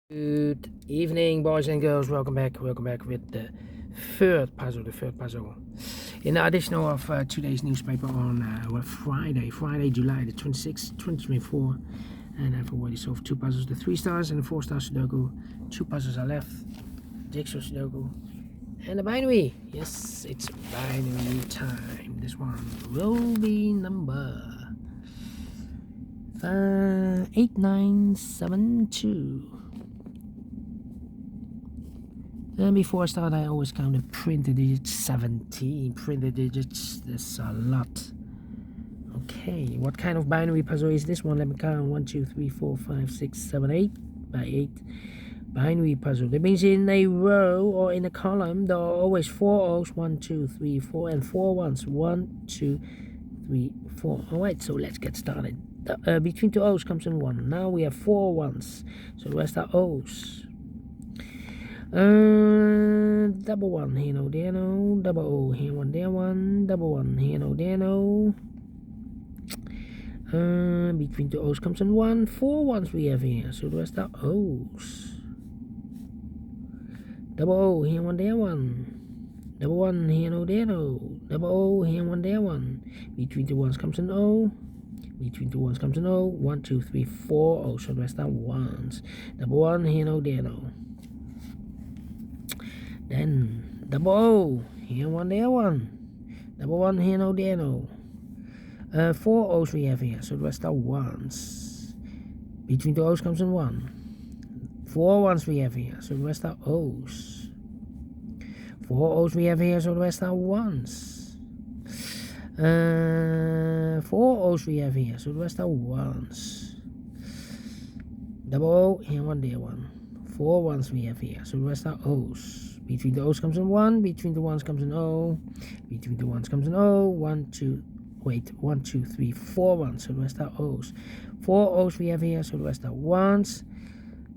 Good evening, boys and girls. Welcome back with the third puzzle. In addition of today's newspaper on Friday, July the 26th, 2024. And I've already solved two puzzles, the 3 stars and the 4 star Sudoku. 2 puzzles are left, Jigsaw Sudoku and the binary. Yes, it's binary time. This one will be number 8972. And before I start, I always count the printed digits. 17 printed digits. That's a lot. Okay, what kind of binary puzzle is this one? Let me count. 1, 2, 3, 4, 5, 6, 7, 8 by 8. Binary puzzle. That means in a row or in a column, there are always 4 O's. 1, 2, 3, 4, and 4 ones. 1, 2, 3, 4. Alright, so let's get started. Between 2 O's comes in 1. Now we have 4 ones. So the rest are O's. Double 1 here, no there, no. Double O here, 1 there, 1. Double 1 here, no there, no. Between 2 O's comes in 1. 4 ones we have here, so the rest are O's. Double O here, 1 there, 1. Double 1 here, no there, no. Double O here, 1 there, 1. Between 2 ones comes an O. Between 2 ones comes an O. 1, 2, 3, 4 O's, so the rest are ones. Double 1 here, no there, no. Then double O here, 1 there, 1. Double 1 here, no there, no. 4 O's we have here, so the rest are ones. Between 2 O's comes in 1. 4 ones we have here, so the rest are O's. 4 O's we have here, so the rest are ones. 4 O's we have here, so the rest are ones. Double O here, 1 there, 1. 4 ones we have here, so the rest are O's. Between the O's comes in 1. Between the ones comes in O. Between the ones comes in O. 1, 2, 3, 4 ones, so the rest are O's. 4 O's we have here, so the rest are ones.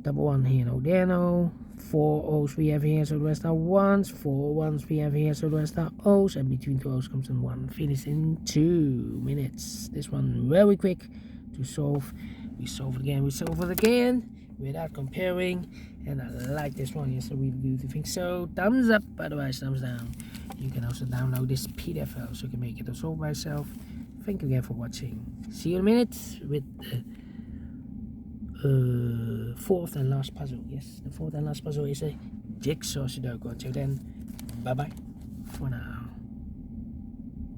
Double 1 here, no there, no. 4 O's we have here, so the rest are ones. 4 ones we have here, so the rest are O's. And between 2 O's comes in 1. Finish in 2 minutes. This one very quick to solve. We solve it again without comparing. And I like this one. Yes, I really do think so. Thumbs up, otherwise thumbs down. You can also download this PDF file so you can make it solve by yourself. Thank you again for watching. See you in a minute with the 4th and last puzzle. Yes, the 4th and last puzzle is a Jigsaw Sudoku. Until then, bye bye for now.